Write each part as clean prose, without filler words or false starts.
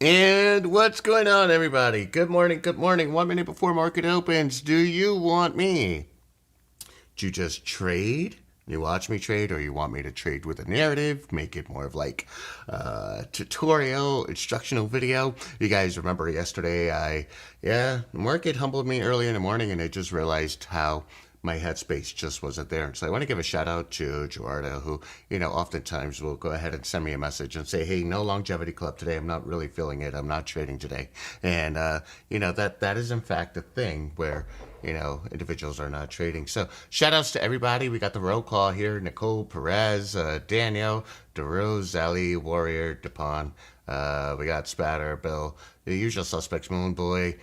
And what's going on, everybody? Good morning, good morning. 1 minute before market opens, do you want me to just trade? You watch me trade, or you want me to trade with a narrative, make it more of like a tutorial, instructional video? You guys remember yesterday, the market humbled me early in the morning, and I just realized how my headspace just wasn't there. So I want to give a shout out to Gerardo, who, oftentimes will go ahead and send me a message and say, hey, no longevity club today. I'm not really feeling it. I'm not trading today. And, that is in fact a thing where, individuals are not trading. So shout outs to everybody. We got the roll call here. Nicole Perez, Daniel, DeRose, Ellie, Warrior, DePon. We got Spatter, Bill, the usual suspects, Moonboy,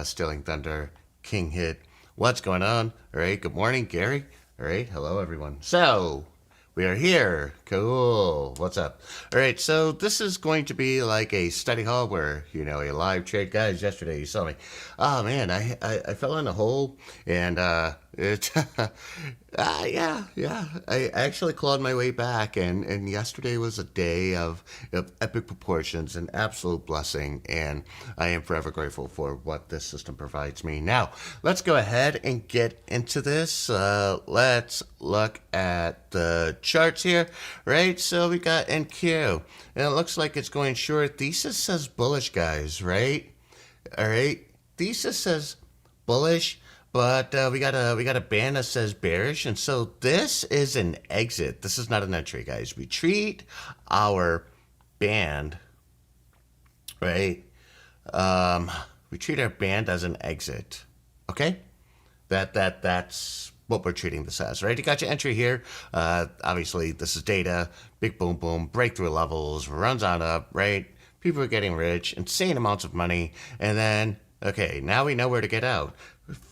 Stilling Thunder, King Hit. What's going on? All right, good morning, Gary. All right, hello, everyone. So, we are here. Cool. What's up? All right, so this is going to be like a study hall where, a live trade. Guys, yesterday you saw me. Oh, man, I fell in a hole, and it, yeah. I actually clawed my way back, and yesterday was a day of epic proportions, an absolute blessing, and I am forever grateful for what this system provides me. Now, let's go ahead and get into this. Let's look at the charts here, right? So we got NQ, and it looks like it's going short. Thesis says bullish, guys, right? All right. Thesis says bullish, but we got a band that says bearish, and so this is an exit. This is not an entry, guys. We treat our band, right? We treat our band as an exit. Okay, that's what we're treating this as, right? You got your entry here. Obviously, this is data. Big boom boom, breakthrough levels, runs on up, right? People are getting rich, insane amounts of money, and then okay, now we know where to get out.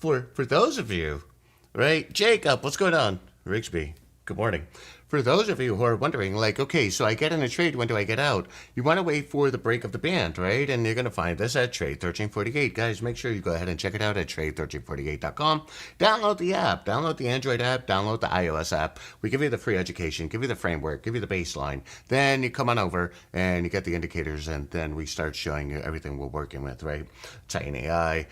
For those of you, right? Jacob, what's going on? Rigsby, good morning. For those of you who are wondering, like, okay, so I get in a trade, when do I get out? You want to wait for the break of the band, right? And you're going to find this at Trade 1348. Guys, make sure you go ahead and check it out at trade1348.com. Download the app, download the Android app, download the iOS app. We give you the free education, give you the framework, give you the baseline. Then you come on over and you get the indicators, and then we start showing you everything we're working with, right? Titan AI,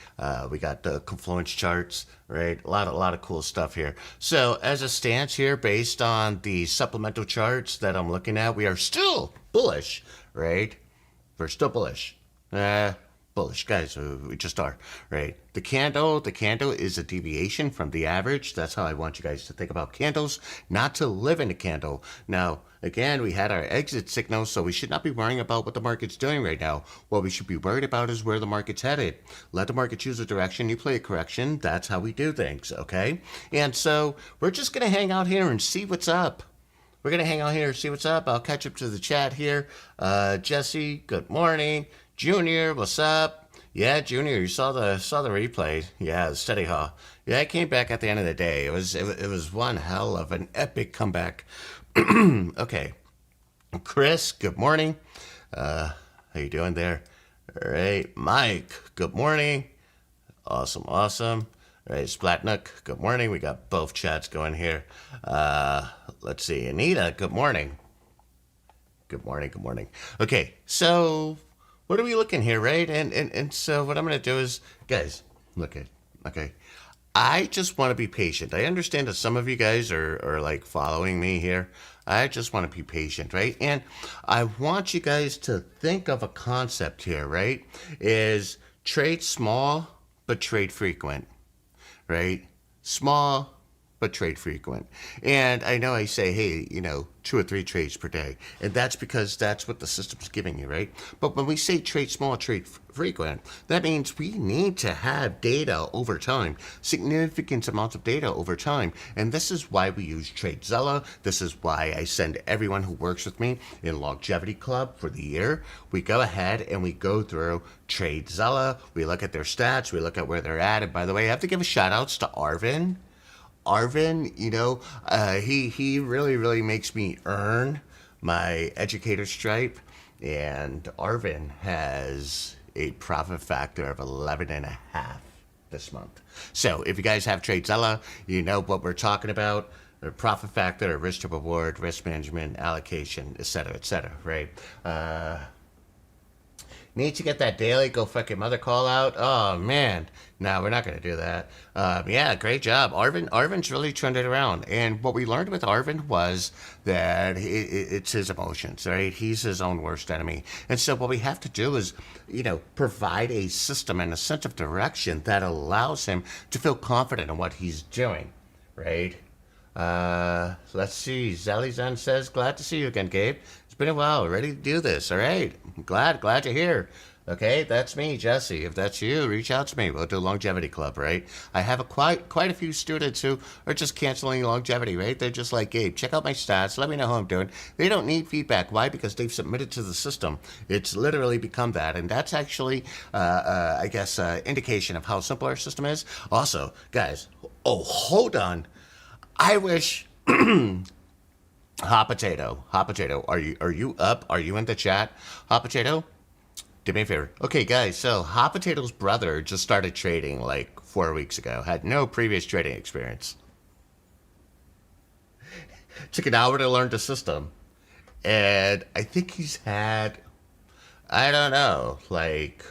we got the confluence charts, right? A lot of cool stuff here. So as a stance here, based on the supplemental charts that I'm looking at, we are still bullish, right? We're still bullish. Bullish, guys. We just are, right? The candle is a deviation from the average. That's how I want you guys to think about candles, not to live in a candle. Now, again, we had our exit signal, so we should not be worrying about what the market's doing right now. What we should be worried about is where the market's headed. Let the market choose a direction. You play a correction. That's how we do things, okay? And so we're just going to hang out here and see what's up. We're going to hang out here and see what's up. I'll catch up to the chat here. Jesse, good morning. Junior, what's up? Yeah, Junior, you saw the replay. Yeah, the study hall. Yeah, I came back at the end of the day. It was one hell of an epic comeback. Okay, Chris, good morning. How you doing there? All right, Mike, good morning. Awesome. All right, Splatnook, good morning. We got both chats going here. Let's see, Anita, good morning. Good morning. Okay, so what are we looking here, right? And so what I'm going to do is, guys, look at, okay, I just want to be patient. I understand that some of you guys are like following me here. I just want to be patient, right? And I want you guys to think of a concept here, right? Is trade small, but trade frequent, right? Small, but trade frequent. And I know I say, hey, 2 or 3 trades per day. And that's because that's what the system's giving you, right? But when we say trade small, trade frequent, that means we need to have data over time, significant amounts of data over time. And this is why we use TradeZella. This is why I send everyone who works with me in Longevity Club for the year. We go ahead and we go through TradeZella. We look at their stats. We look at where they're at. And by the way, I have to give a shout outs to Arvin. He really makes me earn my educator stripe, and Arvin has a profit factor of 11.5 this month. So if you guys have TradeZella, you know what we're talking about. Profit factor, risk to reward, risk management, allocation, etc., right? Need to get that daily go fuck your mother call out. Oh man, no, we're not gonna do that. Yeah, great job, Arvin's really turned it around. And what we learned with Arvin was that it's his emotions, right? He's his own worst enemy. And so what we have to do is, provide a system and a sense of direction that allows him to feel confident in what he's doing, right? Let's see. Zalizan says, glad to see you again, Gabe. It's been a while. Ready to do this. All right. Glad you're here. Okay, that's me, Jesse. If that's you, reach out to me. We'll do longevity club, right? I have quite a few students who are just canceling longevity, right? They're just like, Gabe, check out my stats. Let me know how I'm doing. They don't need feedback. Why? Because they've submitted to the system. It's literally become that, and that's actually, I guess, indication of how simple our system is. Also, guys, hold on. I wish Hot Potato, are you up? Are you in the chat? Hot Potato, do me a favor. Okay, guys, so Hot Potato's brother just started trading like 4 weeks ago. Had no previous trading experience. Took an hour to learn the system. And I think he's had, I don't know, like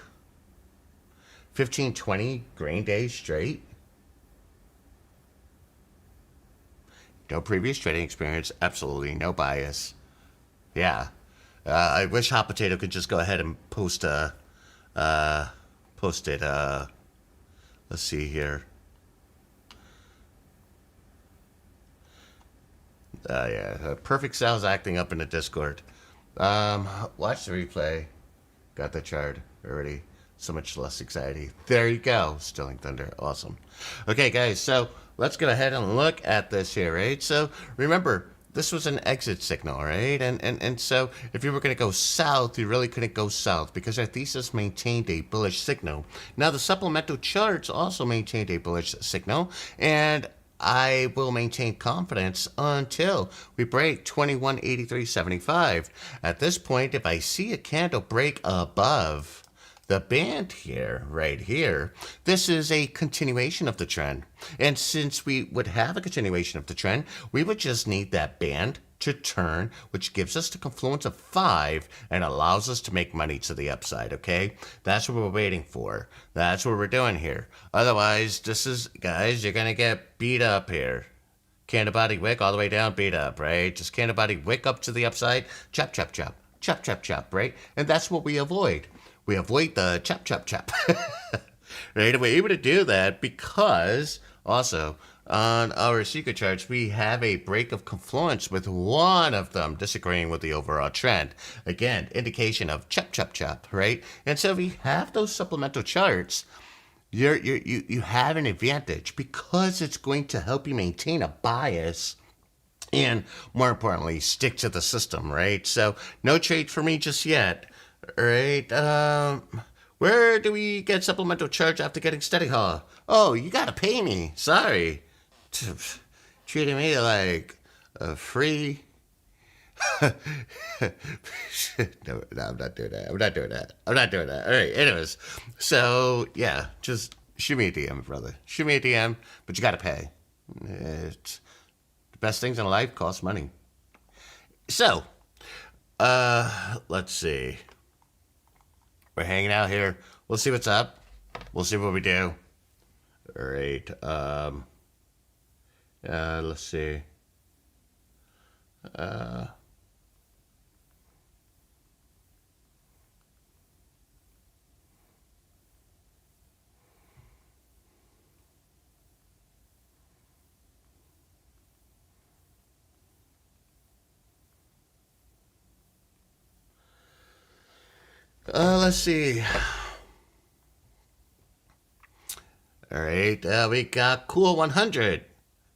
15, 20 grain days straight. No previous trading experience, absolutely no bias. Yeah. I wish Hot Potato could just go ahead and post it. Let's see here. Yeah, Perfect Sal's acting up in the Discord. Watch the replay. Got the chart already. So much less anxiety. There you go. Stilling Thunder. Awesome. Okay, guys, so let's go ahead and look at this here, right? So remember, this was an exit signal, right? And so if you were going to go south, you really couldn't go south because our thesis maintained a bullish signal. Now, the supplemental charts also maintained a bullish signal, and I will maintain confidence until we break 2183.75. At this point, if I see a candle break above the band here, right here, this is a continuation of the trend. And since we would have a continuation of the trend, we would just need that band to turn, which gives us the confluence of 5 and allows us to make money to the upside, okay? That's what we're waiting for. That's what we're doing here. Otherwise, this is, guys, you're going to get beat up here. Candle body wick all the way down, beat up, right? Just candle body wick up to the upside, chop, chop, chop, chop, chop, chop, right? And that's what we avoid. We avoid the chop, chop, chop. Right? And we're able to do that because also on our secret charts, we have a break of confluence with one of them disagreeing with the overall trend. Again, indication of chop, chop, chop, right? And so if we have those supplemental charts, you have an advantage because it's going to help you maintain a bias and, more importantly, stick to the system, right? So no trade for me just yet. Right, where do we get supplemental charge after getting steady haul? Oh, you gotta pay me. Sorry. Treating me like a free. No, I'm not doing that. I'm not doing that. All right, anyways. So, yeah, just shoot me a DM, brother. Shoot me a DM, but you gotta pay. It's, the best things in life cost money. So, let's see. We're hanging out here. We'll see what's up. We'll see what we do. All right. Let's see. Let's see. All right, we got Cool 100.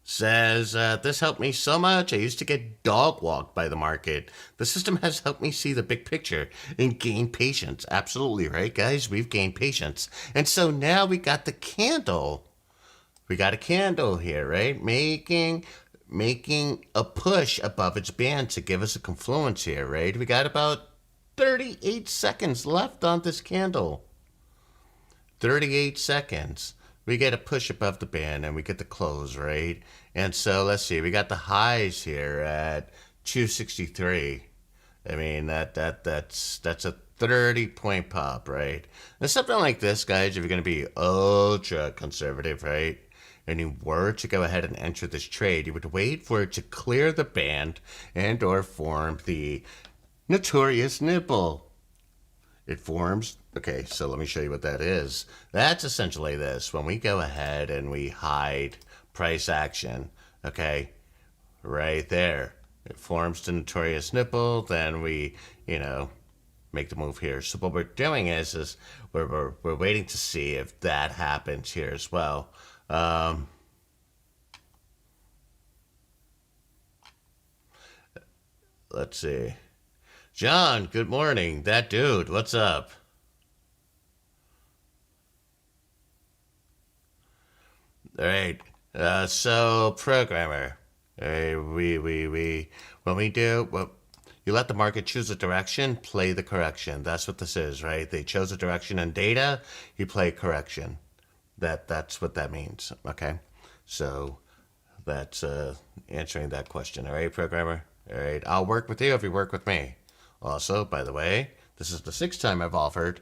Says, this helped me so much. I used to get dog walked by the market. The system has helped me see the big picture and gain patience. Absolutely right, guys. We've gained patience. And so now we got the candle. We got a candle here, right? Making a push above its band to give us a confluence here, right? We got about 38 seconds left on this candle. 38 seconds. We get a push above the band and we get the close, right? And so let's see, we got the highs here at 263. I mean that's 30-point pop, right? And something like this, guys, if you're going to be ultra conservative, right? And you were to go ahead and enter this trade, you would wait for it to clear the band and or form the notorious nipple. It forms, okay, so let me show you what that is. That's essentially this. When we go ahead and we hide price action, okay, right there. It forms the notorious nipple, then we, make the move here. So what we're doing is we're waiting to see if that happens here as well. Let's see. John, good morning. That dude, what's up? All right. So programmer, we when we do well, you let the market choose a direction, play the correction. That's what this is, right? They chose a direction in data, you play correction. That's what that means. Okay. So that's answering that question. All right, programmer. All right. I'll work with you if you work with me. Also, by the way, this is the sixth time I've offered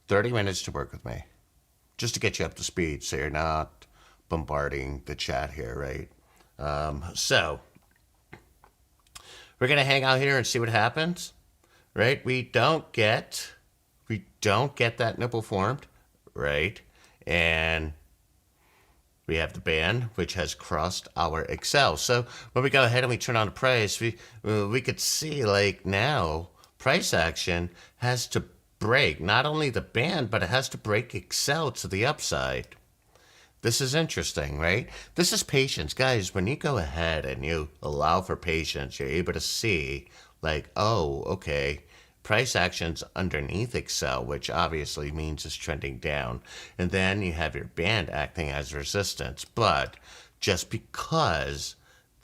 30 minutes to work with me, just to get you up to speed, so you're not bombarding the chat here, right? So we're gonna hang out here and see what happens, right? We don't get that nipple formed, right? And we have the band, which has crossed our Excel. So when we go ahead and we turn on the price, we could see like now price action has to break not only the band, but it has to break Excel to the upside. This is interesting, right? This is patience. Guys, when you go ahead and you allow for patience, you're able to see, like, oh, okay, price action's underneath Excel, which obviously means it's trending down. And then you have your band acting as resistance. But just because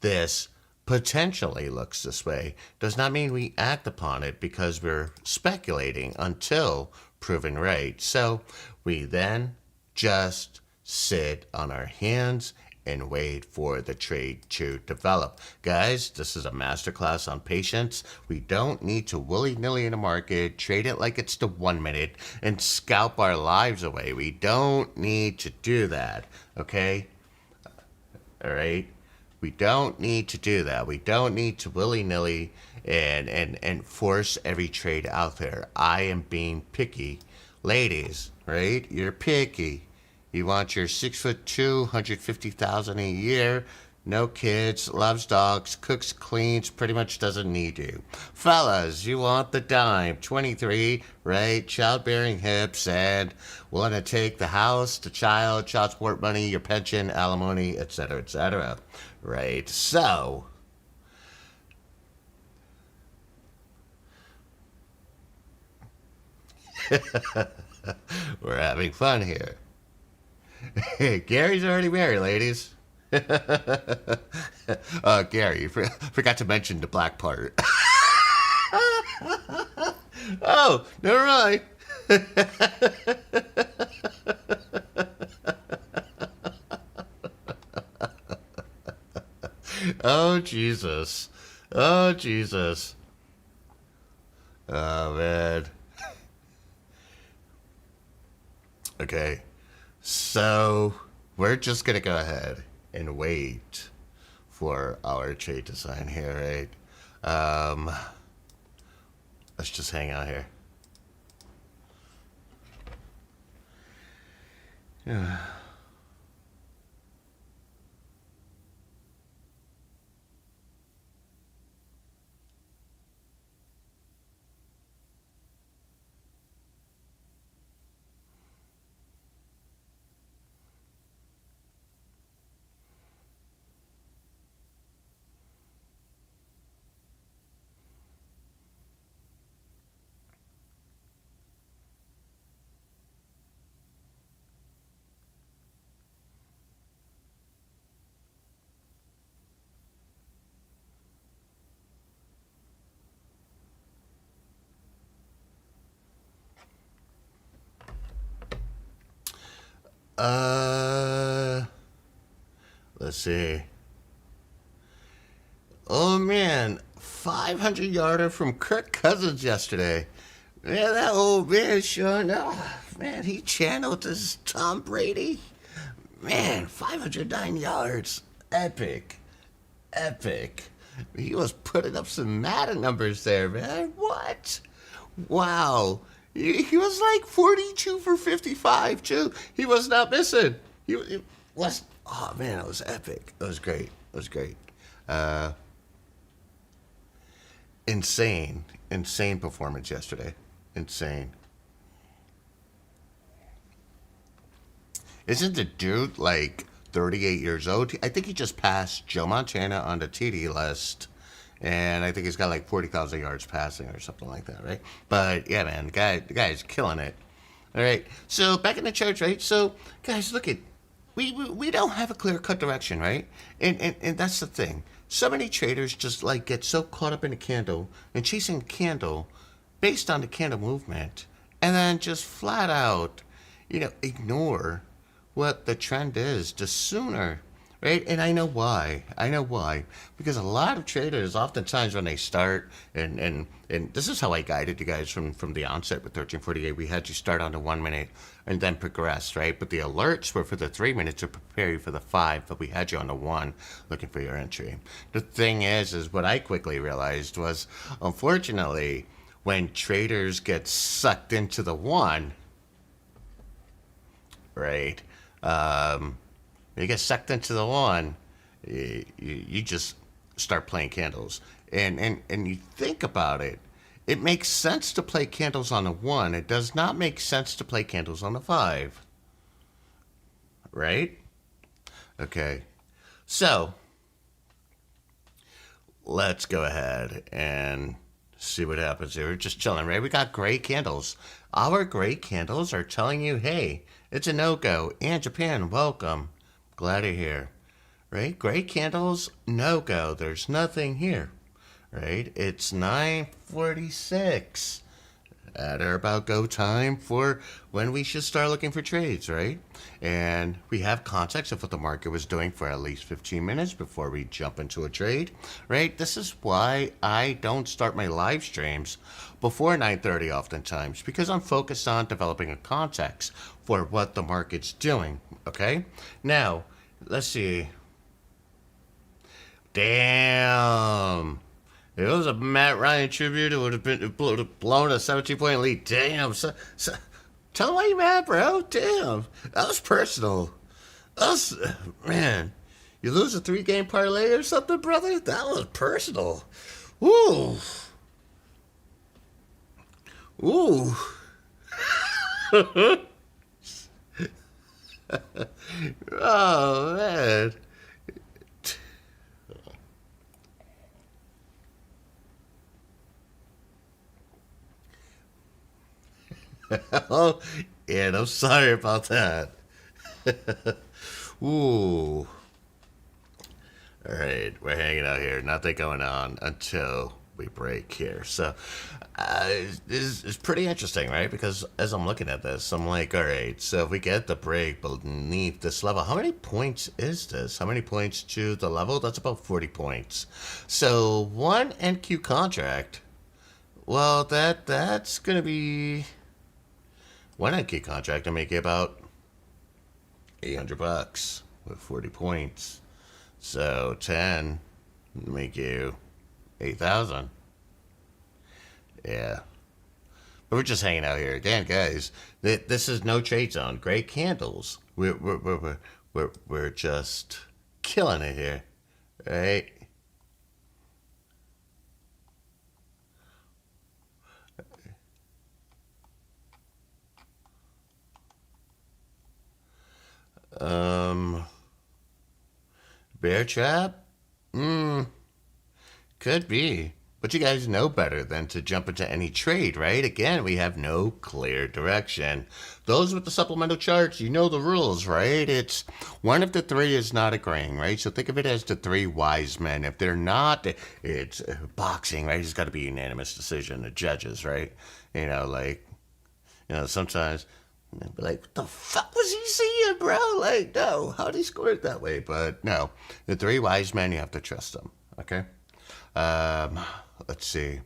this potentially looks this way does not mean we act upon it, because we're speculating until proven right. So we then just sit on our hands and wait for the trade to develop. Guys, this is a masterclass on patience. We don't need to willy-nilly in the market, trade it like it's the 1 minute, and scalp our lives away. We don't need to do that, okay? All right? We don't need to do that. We don't need to willy-nilly and force every trade out there. I am being picky. Ladies, right? You're picky. You want your 6'2", 150,000 a year, no kids, loves dogs, cooks, cleans, pretty much doesn't need you. Fellas, you want the dime, 23, right? Childbearing hips, and want to take the house, the child support money, your pension, alimony, etc., etc. Right? So, we're having fun here. Gary's already married, ladies. Gary, you forgot to mention the black part. Oh, never mind. Oh, Jesus. Oh, Jesus. Oh, man. Okay. So we're just going to go ahead and wait for our trade design here, right? Let's just hang out here. Yeah. Uh, let's see. Oh man, 500 yarder from Kirk Cousins yesterday. Man, that old man sure enough. Man, he channeled his Tom Brady. Man, 509 yards. Epic. Epic. He was putting up some Madden numbers there, man. What? Wow. He was like 42 for 55, too. He was not missing. He was. Oh, man, it was epic. It was great. It was great. Uh, insane. Insane performance yesterday. Insane. Isn't the dude like 38 years old? I think he just passed Joe Montana on the TD list. And I think he's got like 40,000 yards passing or something like that, right? But yeah, man, the guy's killing it. All right. So back in the charts, right? So guys, look at we don't have a clear cut direction, right? And that's the thing. So many traders just like get so caught up in the candle and chasing the candle based on the candle movement, and then just flat out, ignore what the trend is just sooner, right? And I know why. I know why. Because a lot of traders, oftentimes when they start, and this is how I guided you guys from the onset with 1348. We had you start on the 1 minute and then progress, right? But the alerts were for the 3 minutes to prepare you for the five, but we had you on the one looking for your entry. The thing is what I quickly realized was, unfortunately, when traders get sucked into the one, right? Um, you get sucked into the one, you just start playing candles. And you think about it, it makes sense to play candles on the one. It does not make sense to play candles on the five, right? Okay. So let's go ahead and see what happens here. We're just chilling, right? We got gray candles. Our gray candles are telling you, hey, it's a no-go. And Japan, welcome. Glad you're here. Right? Gray candles, no-go. There's nothing here. Right? It's 9:46. At our about go time for when we should start looking for trades, right? And we have context of what the market was doing for at least 15 minutes before we jump into a trade, right? This is why I don't start my live streams before 9:30 oftentimes, because I'm focused on developing a context for what the market's doing, okay? Now, let's see. Damn. If it was a Matt Ryan tribute, it would have blown a 17-point lead. Damn. Tell him why you mad, bro. Damn. That was personal. That was, man. You lose a 3-game parlay or something, brother? That was personal. Ooh. Ooh. Oh, man. Oh, and I'm sorry about that. Ooh. All right, we're hanging out here. Nothing going on until we break here. So, it's pretty interesting, right? Because as I'm looking at this, I'm like, all right, so if we get the break beneath this level, how many points is this? How many points to the level? That's about 40 points. So, one NQ contract, well, that's going to be one NQ contract. I make it about $800 with 40 points. So 10 make you 8,000. Yeah. But we're just hanging out here. Again, guys, this is no trade zone. Great candles. We're just killing it here. Right? Um, bear trap? Could be. But you guys know better than to jump into any trade, right? Again, we have no clear direction. Those with the supplemental charts, you know the rules, right? It's one of the three is not agreeing, right? So think of it as the three wise men. If they're not, it's boxing, right? It's got to be a unanimous decision. The judges, right? Sometimes they'll be like, what the fuck was he seeing, bro? Like, no, how'd he score it that way? But no, the three wise men, you have to trust them, okay? Um, let's see.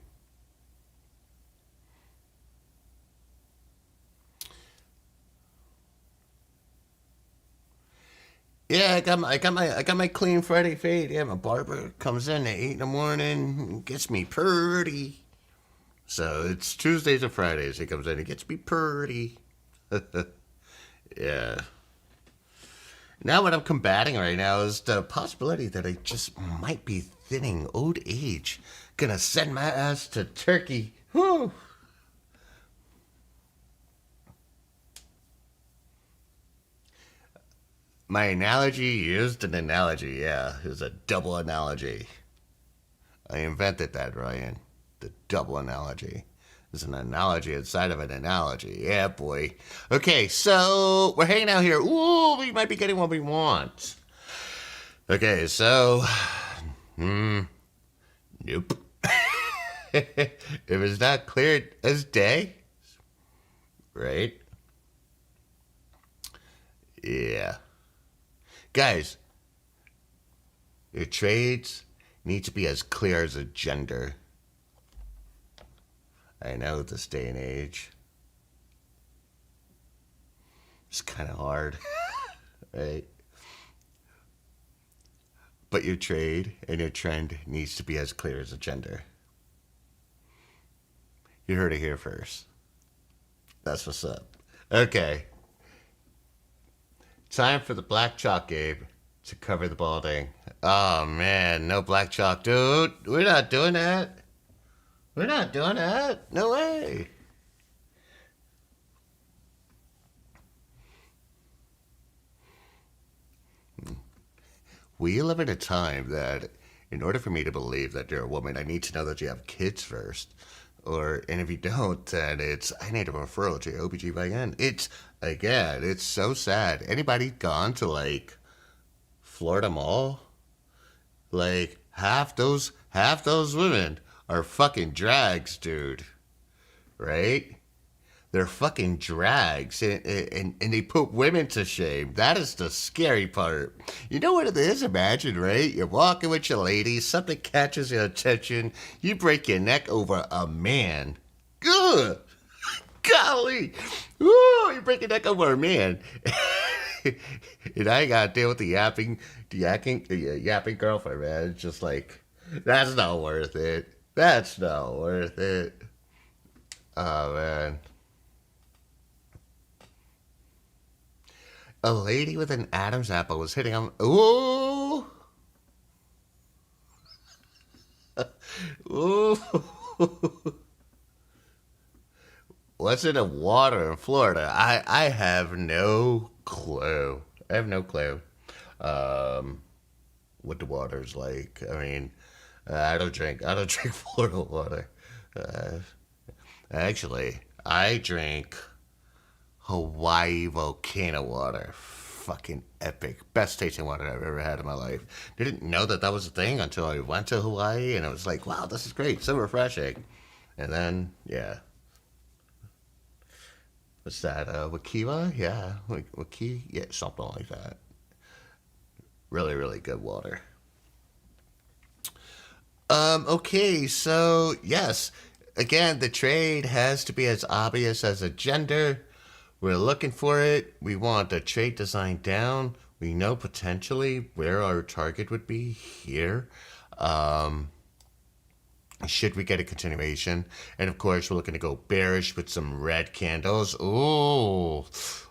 Yeah, I got my clean Friday fade. Yeah, my barber comes in at 8 in the morning, gets me purty. So it's Tuesdays and Fridays. He comes in and gets me purty. Yeah. Now what I'm combating right now is the possibility that I just might be thinning. Old age gonna send my ass to Turkey. Whew. My analogy used an analogy. Yeah, it was a double analogy. I invented that, Ryan. The double analogy. There's an analogy inside of an analogy. Yeah, boy. Okay, so we're hanging out here. Ooh, we might be getting what we want. Okay, so. Nope. It was not clear as day, right? Yeah. Guys, your trades need to be as clear as a gender. I know this day and age. It's kind of hard, right? But your trade and your trend needs to be as clear as a gender. You heard it here first. That's what's up. Okay, time for the black chalk, Gabe, to cover the balding. Oh man, no black chalk, dude. We're not doing that. We're not doing that. No way. We live in a time that, in order for me to believe that you're a woman, I need to know that you have kids first. And if you don't, then I need a referral to your OBGYN. Again, it's so sad. Anybody gone to, like, Florida Mall? Like, half those women are fucking drags, dude. Right? They're fucking drags, and they put women to shame. That is the scary part. You know what it is? Imagine, right? You're walking with your lady, something catches your attention, you break your neck over a man. Ugh! Golly! Ooh, you break your neck over a man. And I gotta deal with the yapping girlfriend, man. It's just like, that's not worth it. That's not worth it. Oh, man. A lady with an Adam's apple was hitting on. Ooh! Ooh! What's in the water in Florida? I have no clue. I have no clue. Um, what the water's like. I mean, I don't drink Florida water. Uh, Actually, I drink Hawaii volcano water. Fucking epic. Best tasting water I've ever had in my life. Didn't know that that was a thing until I went to Hawaii and it was like, wow, this is great. So refreshing. And then, yeah. What's that? Wakiwa? Yeah. Waki? Yeah, something like that. Really, really good water. Okay, so yes, again, the trade has to be as obvious as a gender. We're looking for it. We want the trade design down. We know potentially where our target would be here. Um, should we get a continuation? And of course, we're looking to go bearish with some red candles. Ooh,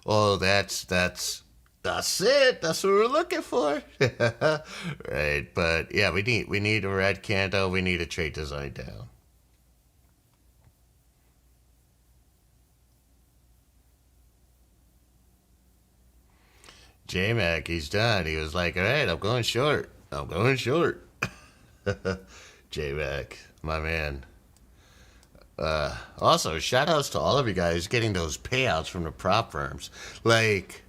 oh, that's it. That's what we're looking for. Right, but yeah, we need a red candle. We need a trade design down. J Mac, he's done. He was like, all right, I'm going short. I'm going short. J Mac, my man. Also, shout outs to all of you guys getting those payouts from the prop firms. Like,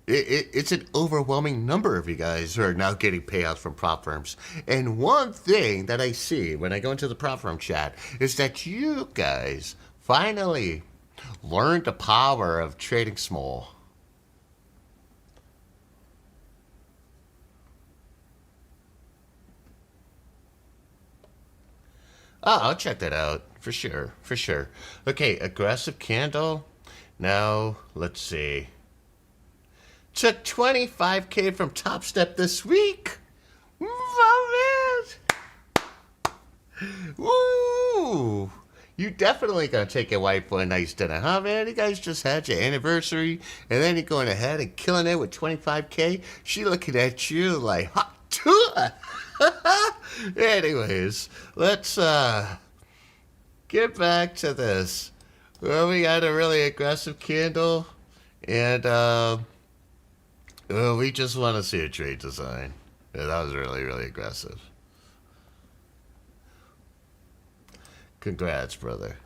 it's an overwhelming number of you guys who are now getting payouts from prop firms. And one thing that I see when I go into the prop firm chat is that you guys finally learned the power of trading small. Oh, I'll check that out for sure, for sure. Okay, aggressive candle. Now, let's see. took 25K from Top Step this week. My man. Woo! You definitely gonna take your wife for a nice dinner, huh, man? You guys just had your anniversary, and then you're going ahead and killing it with 25K. She looking at you like hot tour. Anyways, let's get back to this. Well, we got a really aggressive candle, and well, we just want to see a trade design. Yeah, that was really, really aggressive. Congrats, brother.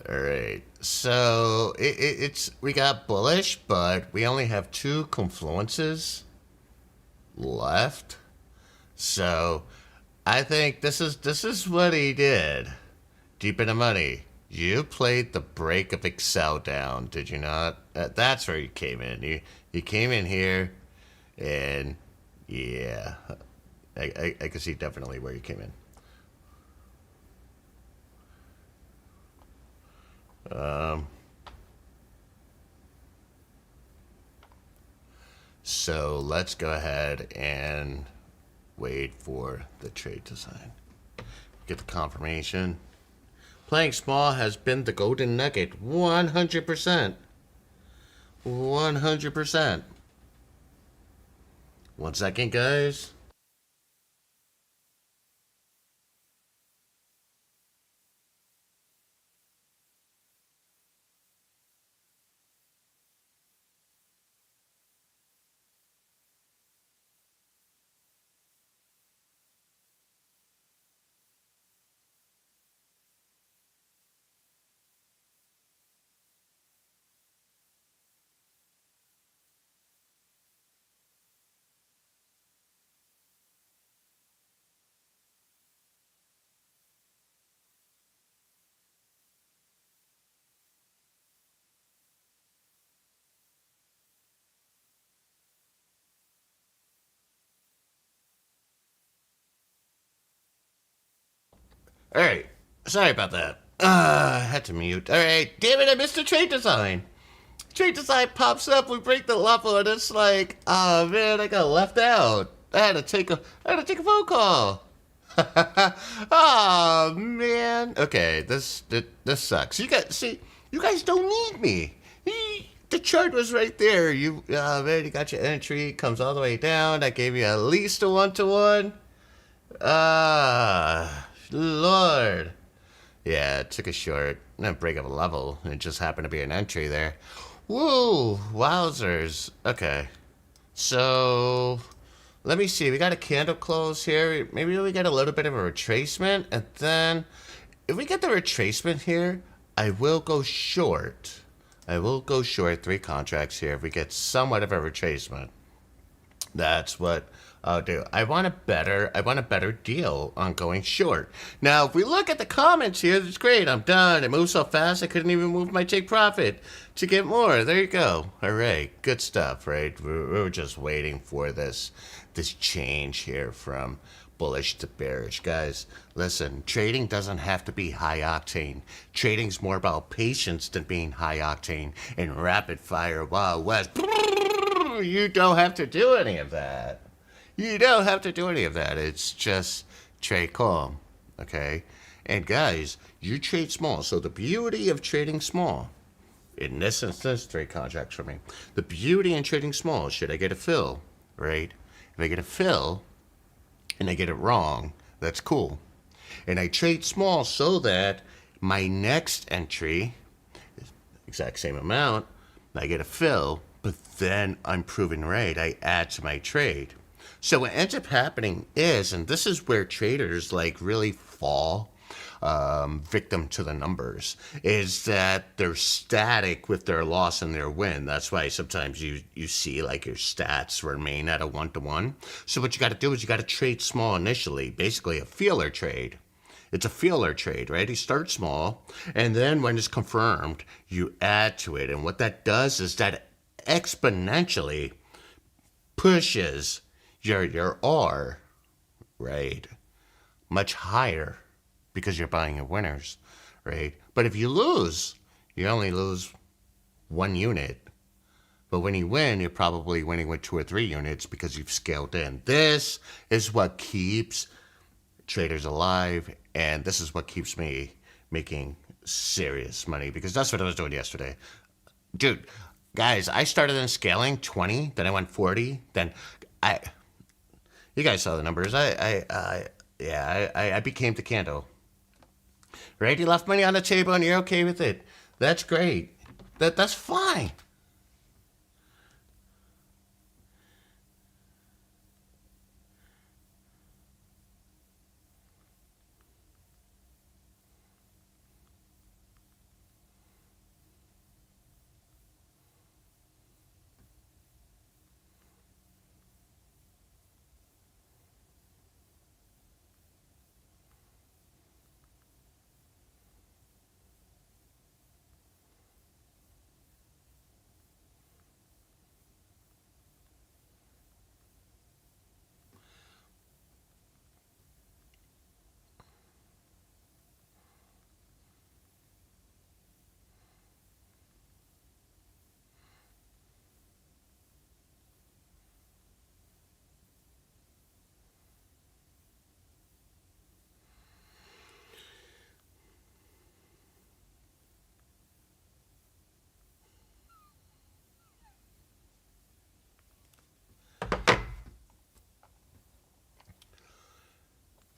All right. So it's we got bullish, but we only have two confluences left. So I think this is what he did. Deep in the money. You played the break of Excel down, did you not? That's where you came in. You came in here, and yeah, I can see definitely where you came in. Um, so let's go ahead and wait for the trade design. Get the confirmation. Playing small has been the golden nugget. 100%. 100%. 1 second, guys. All right. Sorry about that. I had to mute. All right. Damn it, I missed the trade design. Trade design pops up. We break the level, and it's like, oh man, I got left out. I had to take a phone call. Oh man. Okay, this sucks. You guys don't need me. The chart was right there. Man, you got your entry. It comes all the way down. I gave you at least a 1-to-1. Lord. Yeah, it took a short, not break of a level. It just happened to be an entry there. Woo! Wowzers. Okay. So, let me see. We got a candle close here. Maybe we get a little bit of a retracement. And then, if we get the retracement here, I will go short. I will go short 3 contracts here if we get somewhat of a retracement. That's what I'll do. I want a better deal on going short. Now, if we look at the comments here, it's great. I'm done. It moved so fast I couldn't even move my take profit to get more. There you go. All right, good stuff, right? We're just waiting for this change here from bullish to bearish. Guys, listen, trading doesn't have to be high octane. Trading's more about patience than being high octane and rapid fire Wild West. You don't have to do any of that. You don't have to do any of that. It's just trade calm, okay? And guys, you trade small. So the beauty of trading small, in this instance, 3 contracts for me. The beauty in trading small, should I get a fill, right? If I get a fill and I get it wrong, that's cool. And I trade small so that my next entry, exact same amount, I get a fill, but then I'm proven right. I add to my trade. So what ends up happening is, and this is where traders like really fall victim to the numbers, is that they're static with their loss and their win. That's why sometimes you see like your stats remain at a 1-to-1. So what you got to do is you got to trade small initially, basically a feeler trade. It's a feeler trade, right? You start small, and then when it's confirmed, you add to it. And what that does is that exponentially pushes your R, right, much higher because you're buying your winners, right? But if you lose, you only lose one unit. But when you win, you're probably winning with 2 or 3 units because you've scaled in. This is what keeps traders alive, and this is what keeps me making serious money, because that's what I was doing yesterday. Dude, guys, I started in scaling 20, then I went 40, then I you guys saw the numbers. I became the candle. Right? You left money on the table and you're okay with it. That's great. That's fine.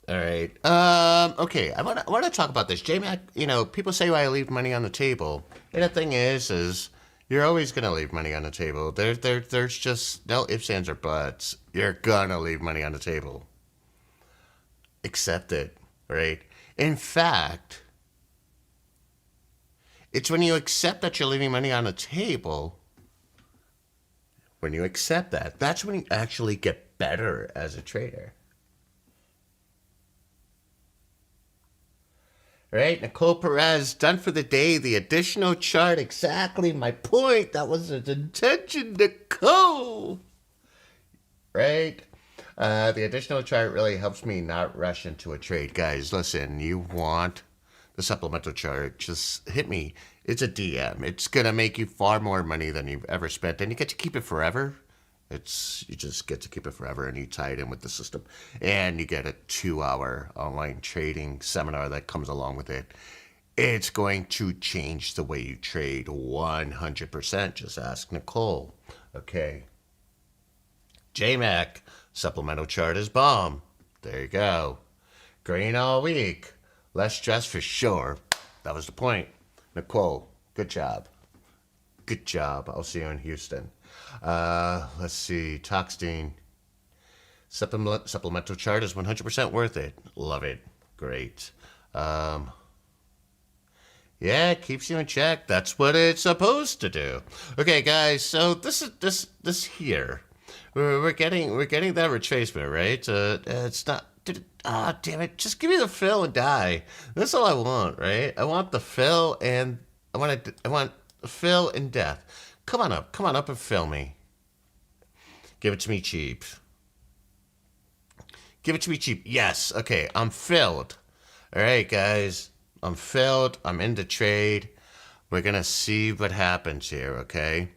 All right. Okay. I want to talk about this. JMac, people say why I leave money on the table. And the thing is you're always gonna leave money on the table. There's just no ifs, ands, or buts. You're gonna leave money on the table. Accept it, right? In fact, it's when you accept that you're leaving money on the table, when you accept that, that's when you actually get better as a trader. Right, Nicole Perez, done for the day. The additional chart, exactly my point. That was its intention, Nicole. Right? The additional chart really helps me not rush into a trade. Guys, listen, you want the supplemental chart, just hit me. It's a DM. It's going to make you far more money than you've ever spent, and you get to keep it forever. You just get to keep it forever, and you tie it in with the system, and you get a 2-hour online trading seminar that comes along with it. It's going to change the way you trade 100%. Just ask Nicole. Okay. JMac, supplemental chart is bomb. There you go. Green all week. Less stress for sure. That was the point. Nicole, good job. Good job. I'll see you in Houston. Let's see. Toxstein. Supplemental chart is 100% worth it. Love it. Great. Yeah, it keeps you in check. That's what it's supposed to do. Okay, guys. So this here, we're getting that retracement, right? It's not. Damn it! Just give me the fill and die. That's all I want, right? I want the fill and I want fill and death. Come on up and fill me. Give it to me cheap. Give it to me cheap. Yes. Okay, I'm filled. All right, guys. I'm filled. I'm in the trade. We're gonna see what happens here. Okay.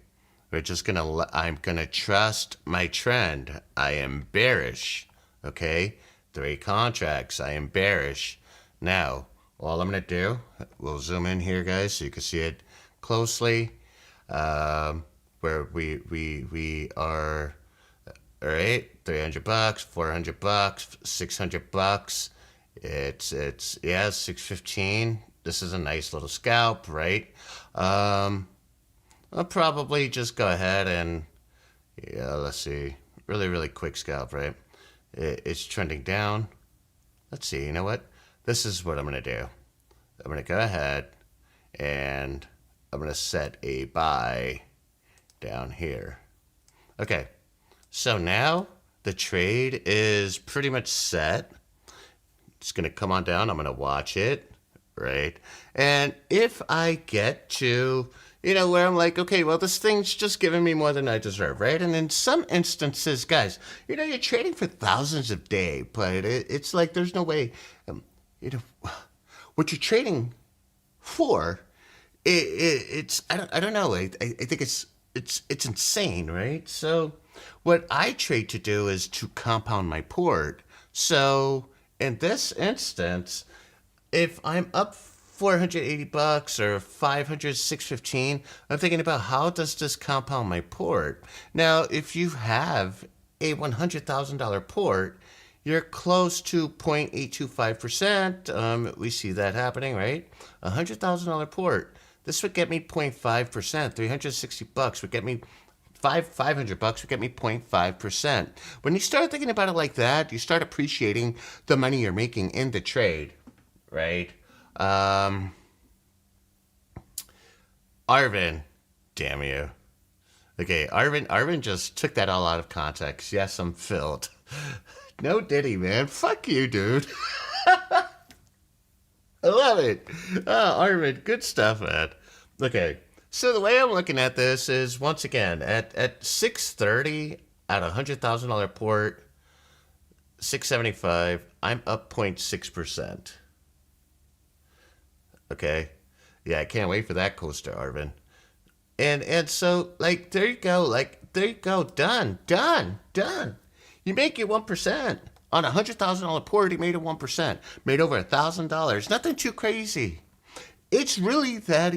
I'm gonna trust my trend. I am bearish. Okay. 3 contracts. I am bearish. Now, all I'm going to do, we'll zoom in here, guys, so you can see it closely. Where we are, all right, $300, $400, $600. It's 615. This is a nice little scalp, right? I'll probably just go ahead and, let's see, really quick scalp, right? It's trending down. Let's see, you know what? This is what I'm going to do. I'm going to go ahead and I'm going to set a buy down here. Okay, so now the trade is pretty much set. It's going to come on down. I'm going to watch it, right? And if I get to, where I'm like, okay, well, this thing's just giving me more than I deserve, right? And in some instances, guys, you're trading for thousands a day, but it's like there's no way, you know, what you're trading for, it's I don't know. I think it's insane, right? So what I trade to do is to compound my port. So in this instance, if I'm up $480 or 500, 615, I'm thinking about how does this compound my port? Now, if you have a $100,000 port, you're close to 0.825%. We see that happening, right? $100,000 port. This would get me 0.5%. $360 would get me $500 would get me 0.5%. When you start thinking about it like that, you start appreciating the money you're making in the trade, right? Arvin, damn you. Okay, Arvin just took that all out of context. Yes, I'm filled. No Diddy, man. Fuck you, dude. I love it. Oh, Arvin, good stuff, man. Okay, so the way I'm looking at this is, once again, at 630 at a $100,000 port, 675, I'm up 0.6%. Okay. Yeah, I can't wait for that coaster, Arvin. And so, like, there you go. Like, there you go. Done. Done. Done. You make your 1%. On a $100,000 port, he made a 1%. Made over $1,000. Nothing too crazy. It's really that,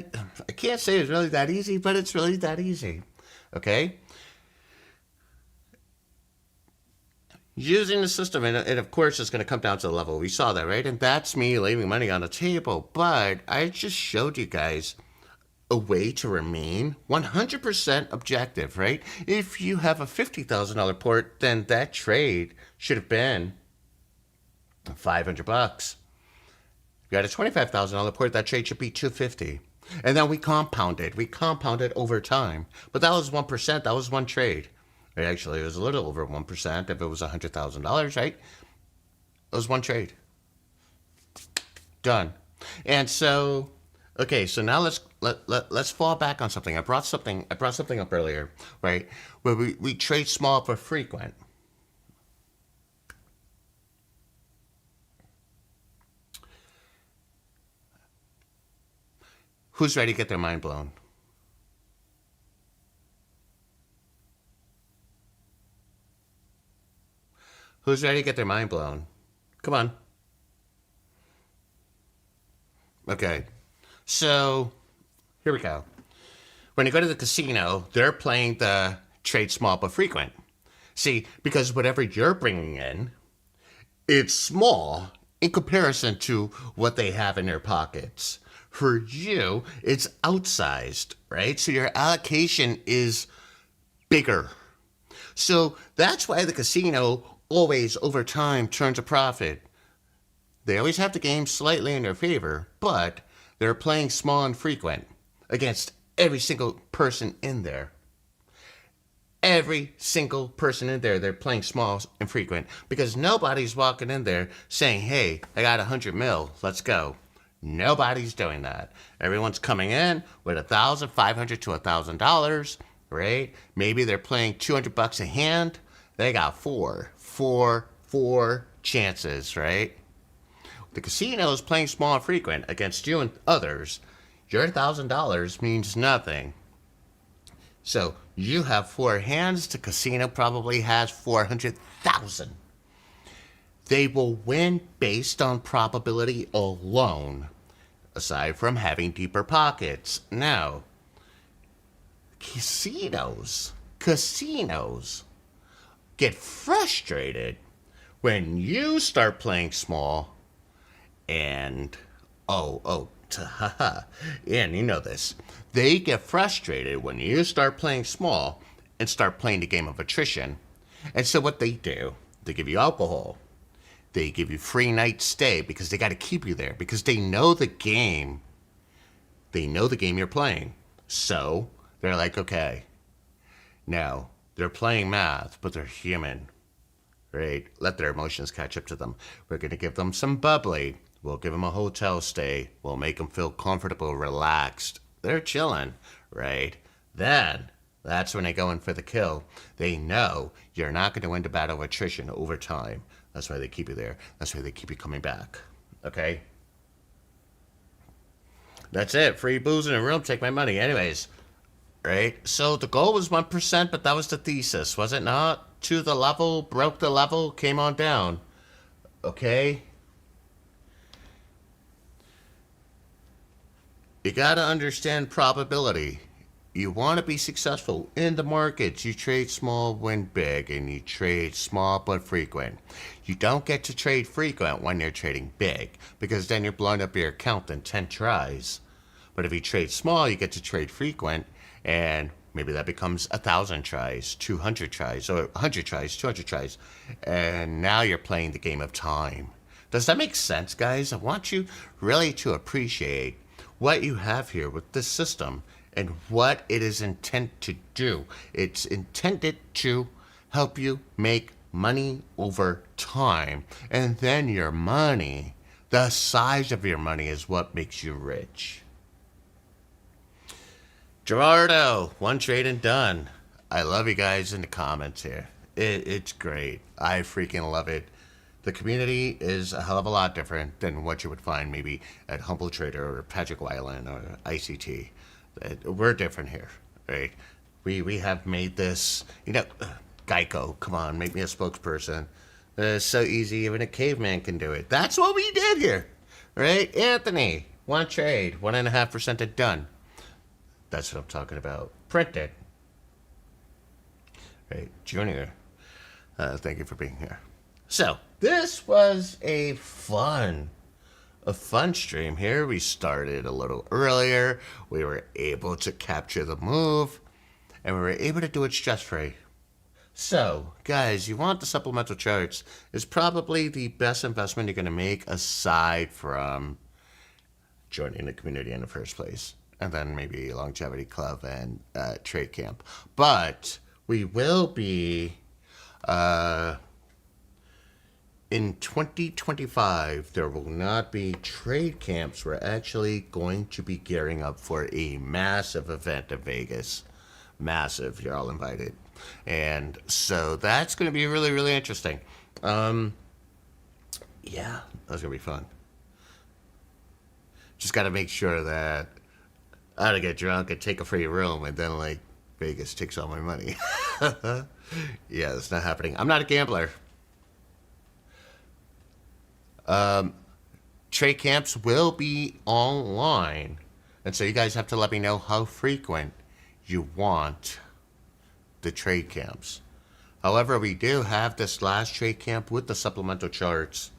I can't say it's really that easy, but it's really that easy. Okay? Using the system, and of course it's going to come down to the level. We saw that, right? And that's me leaving money on the table. But I just showed you guys a way to remain 100% objective, right? If you have a $50,000 port, then that trade should have been $500. If you had a $25,000 port, that trade should be $250. And then we compounded. We compounded over time. But that was 1%. That was one trade. Actually, it was a little over 1% if it was $100,000, right? It was one trade. Done. And so, okay, so now let's fall back on something. I brought something up earlier, right? Where we trade small for frequent. Who's ready to get their mind blown? Who's ready to get their mind blown? Come on. Okay. So, here we go. When you go to the casino, they're playing the trade small but frequent. See, because whatever you're bringing in, it's small in comparison to what they have in their pockets. For you, it's outsized, right? So your allocation is bigger. So that's why the casino always, over time, turns a profit. They always have the game slightly in their favor, but they're playing small and frequent against every single person in there. Every single person in there, they're playing small and frequent because nobody's walking in there saying, hey, I got 100 mil, let's go. Nobody's doing that. Everyone's coming in with $1,500 to $1,000, right? Maybe they're playing $200 a hand. They got four chances, right? The casino is playing small and frequent against you and others. Your $1,000 means nothing. So you have four hands. The casino probably has 400,000. They will win based on probability alone, aside from having deeper pockets. Now, casinos get frustrated when you start playing small and and you know this. They get frustrated when you start playing small and start playing the game of attrition. And so what they do, they give you alcohol. They give you free night stay because they got to keep you there because they know the game. They know the game you're playing. So they're like, okay, now they're playing math, but they're human, right? Let their emotions catch up to them. We're going to give them some bubbly. We'll give them a hotel stay. We'll make them feel comfortable, relaxed. They're chilling, right? Then that's when they go in for the kill. They know you're not going to win the battle of attrition over time. That's why they keep you there. That's why they keep you coming back. Okay? That's it. Free booze in a room. Take my money. Anyways, right? So the goal was 1%, but that was the thesis, was it not? To the level, broke the level, came on down. Okay? You gotta understand probability. You want to be successful in the markets. You trade small, win big, and you trade small but frequent. You don't get to trade frequent when you're trading big, because then you're blowing up your account in 10 tries. But if you trade small, you get to trade frequent, and maybe that becomes 1,000 tries, 200 tries, or 100 tries, 200 tries, and now you're playing the game of time. Does that make sense, guys? I want you really to appreciate what you have here with this system and what it is intended to do. It's intended to help you make money over time. And then your money, the size of your money, is what makes you rich. Gerardo, one trade and done. I love you guys in the comments here. It's great. I freaking love it. The community is a hell of a lot different than what you would find maybe at Humble Trader or Patrick Wyland or ICT. We're different here, right? We have made this, Geico, come on, make me a spokesperson. It's so easy, even a caveman can do it. That's what we did here, right? Anthony, one trade, 1.5% it done. That's what I'm talking about. Printed. Right, Junior, thank you for being here. So, this was a fun stream here. We started a little earlier. We were able to capture the move, and we were able to do it stress-free. So, guys, you want the supplemental charts. It's probably the best investment you're going to make aside from joining the community in the first place. And then maybe Longevity Club and Trade Camp. But we will be... in 2025, there will not be trade camps. We're actually going to be gearing up for a massive event in Vegas. Massive. You're all invited. And so that's going to be really, really interesting. Yeah, that's going to be fun. Just got to make sure that I don't get drunk and take a free room and then, Vegas takes all my money. Yeah, that's not happening. I'm not a gambler. Trade camps will be online, and so you guys have to let me know how frequent you want the trade camps. However, we do have this last trade camp with the supplemental charts,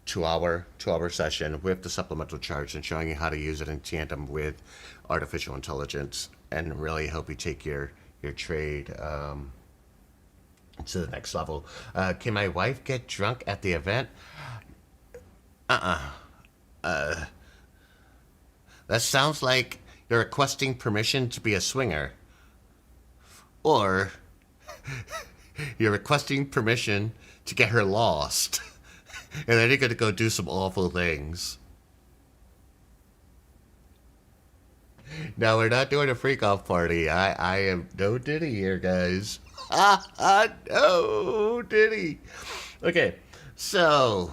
2-hour session with the supplemental charts and showing you how to use it in tandem with artificial intelligence and really help you take your trade to the next level. Can my wife get drunk at the event? That sounds like you're requesting permission to be a swinger. Or you're requesting permission to get her lost. And then you're going to go do some awful things. No, we're not doing a freak-off party. I am no Diddy here, guys. No Diddy. Okay, so...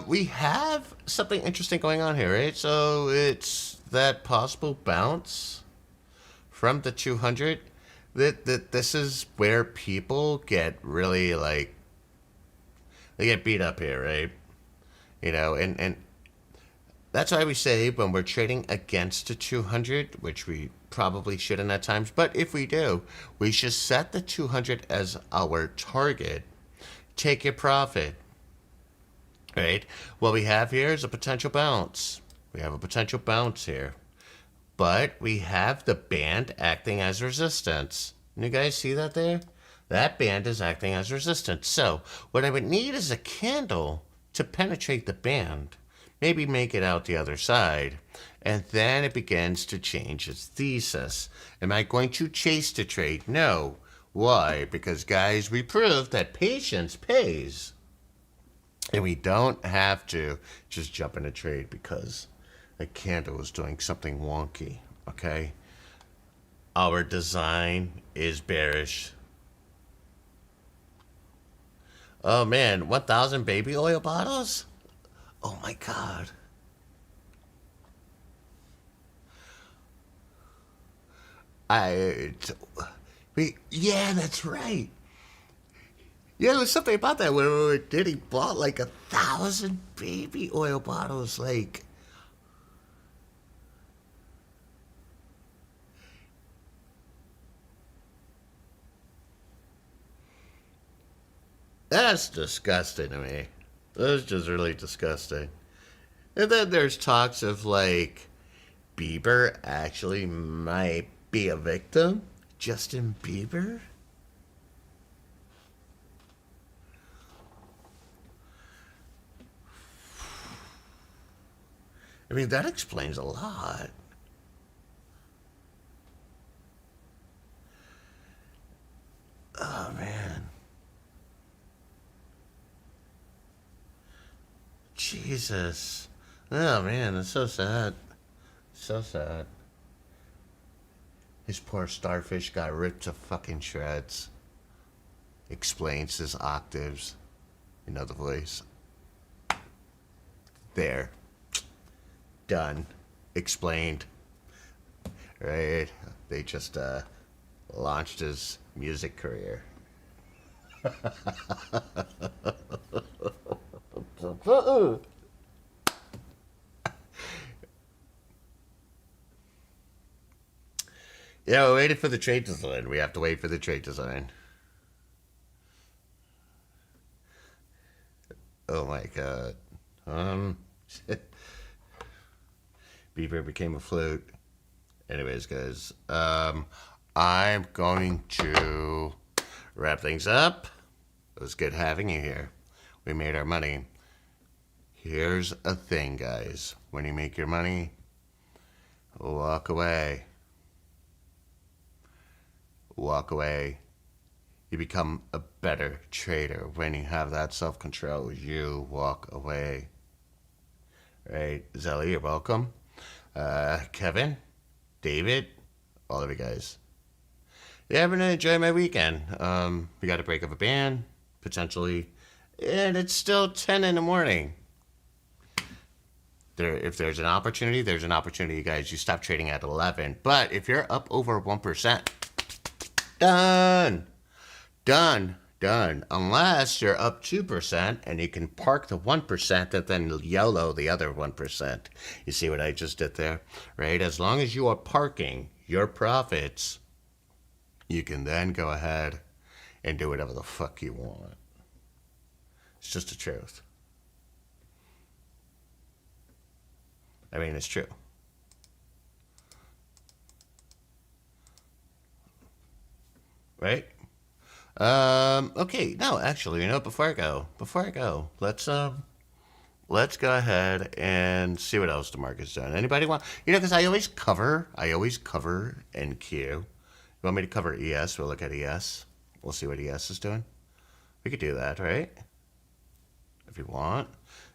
we have something interesting going on here, right? So it's that possible bounce from the 200. That this is where people get really they get beat up here, right? And that's why we say when we're trading against the 200, which we probably shouldn't at times, but if we do, we should set the 200 as our target. Take your profit. Right? What we have here is a potential bounce. We have a potential bounce here. But we have the band acting as resistance. You guys see that there? That band is acting as resistance. So what I would need is a candle to penetrate the band. Maybe make it out the other side. And then it begins to change its thesis. Am I going to chase the trade? No. Why? Because, guys, we proved that patience pays. And we don't have to just jump in a trade because a candle is doing something wonky. Okay? Our design is bearish. Oh man, 1,000 baby oil bottles? Oh my god. I. Yeah, that's right. Yeah, there was something about that where Diddy bought like 1,000 baby oil bottles. Like, that's disgusting to me. That's just really disgusting. And then there's talks of like Bieber actually might be a victim. Justin Bieber? I mean, that explains a lot. Oh, man. Jesus. Oh, man, that's so sad. So sad. His poor starfish got ripped to fucking shreds. Explains his octaves. You know the voice. There. Done. Explained. Right? They just launched his music career. Yeah, we waited for the trade design. We have to wait for the trade design. Oh my god. Um, Bieber became a flute. Anyways, guys, I'm going to wrap things up. It was good having you here. We made our money. Here's a thing, guys. When you make your money, walk away. Walk away. You become a better trader when you have that self-control. You walk away. Right? Zelly, you're welcome. Kevin, David, all of you guys. Yeah, I'm gonna enjoy my weekend. We got a break of a band, potentially, and it's still 10 in the morning. If there's an opportunity, there's an opportunity, guys. You stop trading at 11. But if you're up over 1%, done. Done. Done. Unless you're up 2% and you can park the 1% and then YOLO the other 1%. You see what I just did there? Right? As long as you are parking your profits, you can then go ahead and do whatever the fuck you want. It's just the truth. I mean, it's true. Right? Okay, no, actually, before I go, let's go ahead and see what else the market's doing. Anybody want, because I always cover NQ. You want me to cover ES? We'll look at ES. We'll see what ES is doing. We could do that, right? If you want.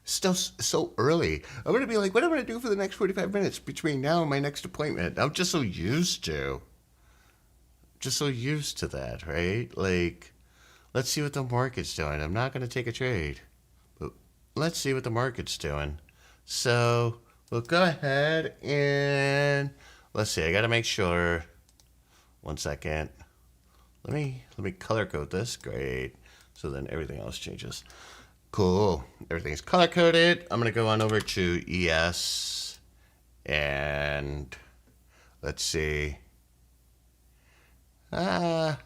Still so early. I'm gonna be like, what am I gonna do for the next 45 minutes between now and my next appointment? I'm just so used to. That, right? Like, let's see what the market's doing. I'm not gonna take a trade, but let's see what the market's doing. So we'll go ahead and let's see. I gotta make sure. 1 second. Let me color code this. Great. So then everything else changes. Cool. Everything's color coded. I'm gonna go on over to ES and let's see. Here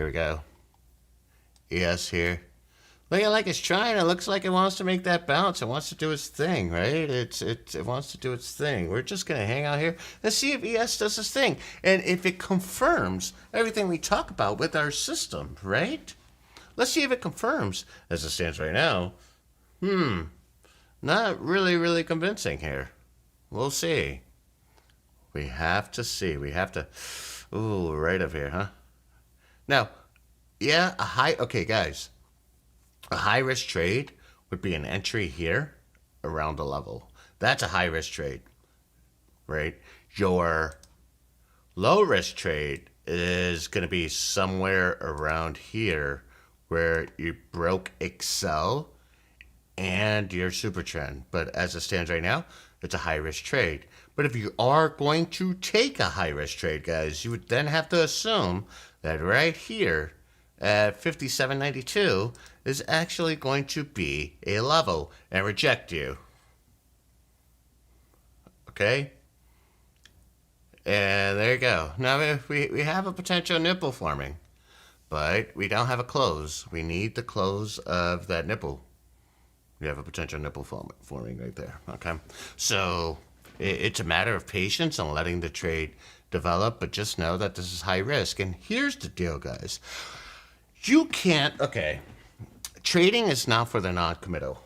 we go. ES here. Looking like it's trying. It looks like it wants to make that bounce. It wants to do its thing, right? It wants to do its thing. We're just gonna hang out here and see if ES does its thing, and if it confirms everything we talk about with our system, right? Let's see if it confirms. As it stands right now, not really convincing here. We'll see. We have to see. We have to. Ooh, right up here, huh? Now, yeah, okay, guys. A high risk trade would be an entry here around the level. That's a high risk trade. right? Your low risk trade is going to be somewhere around here where you broke Excel and your super trend. But as it stands right now, it's a high risk trade. But if you are going to take a high risk trade, guys, you would then have to assume that right here at 57.92 is actually going to be a level and reject you. Okay? And there you go. Now if we have a potential nipple forming, but we don't have a close. We need the close of that nipple. We have a potential nipple forming right there. Okay? So it's a matter of patience and letting the trade develop, but just know that this is high risk. And here's the deal, guys. You can't, okay, trading is not for the non-committal.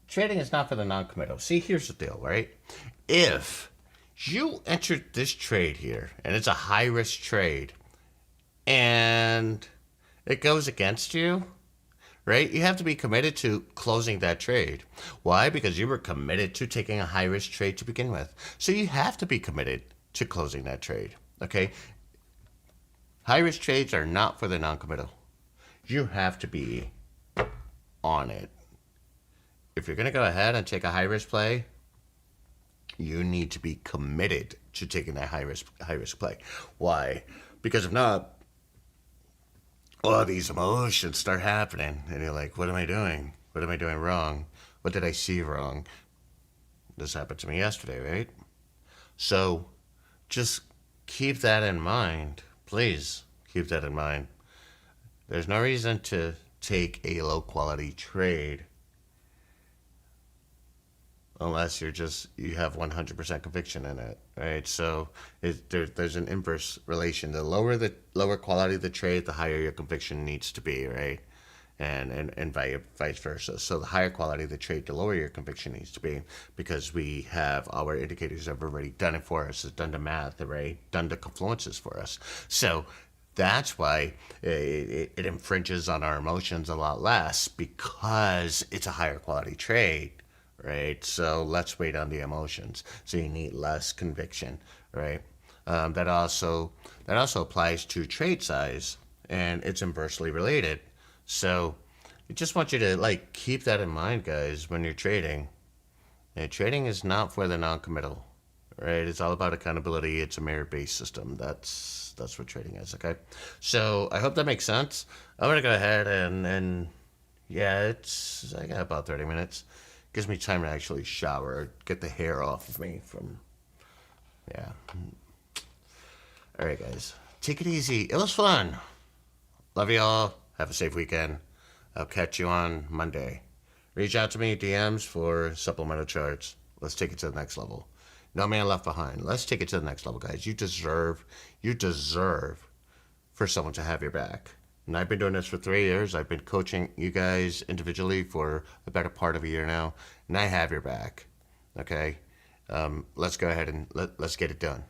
Trading is not for the non-committal. See, here's the deal, right? If you entered this trade here, and it's a high-risk trade, and it goes against you, right? You have to be committed to closing that trade. Why? Because you were committed to taking a high-risk trade to begin with. So you have to be committed to closing that trade, okay? High-risk trades are not for the non-committal. You have to be on it. If you're going to go ahead and take a high-risk play, you need to be committed to taking that high-risk play. Why? Because if not, all these emotions start happening, and you're like, what am I doing? What am I doing wrong? What did I see wrong? This happened to me yesterday, right? So just keep that in mind. Please keep that in mind. There's no reason to take a low-quality trade unless you have 100% conviction in it, right? So there's an inverse relation. The lower quality of the trade, the higher your conviction needs to be, right? And vice versa. So the higher quality of the trade, the lower your conviction needs to be, because we have our indicators have already done it for us. It's done the math, right? Done the confluences for us. So that's why it infringes on our emotions a lot less, because it's a higher quality trade. Right, so let's wait on the emotions. So you need less conviction, right? That also applies to trade size, and it's inversely related. So I just want you to keep that in mind, guys, when you're trading. Trading is not for the non-committal, right? It's all about accountability. It's a merit-based system. That's what trading is. Okay, so I hope that makes sense. I'm gonna go ahead and yeah, I got about 30 minutes. Gives me time to actually shower, get the hair off of me from, yeah. All right, guys. Take it easy. It was fun. Love you all. Have a safe weekend. I'll catch you on Monday. Reach out to me, DMs, for supplemental charts. Let's take it to the next level. No man left behind. Let's take it to the next level, guys. You deserve for someone to have your back. And I've been doing this for 3 years. I've been coaching you guys individually for a better part of a year now. And I have your back. Okay? Let's go ahead and let's get it done.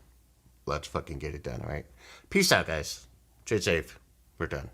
Let's fucking get it done, all right? Peace out, guys. Trade safe. We're done.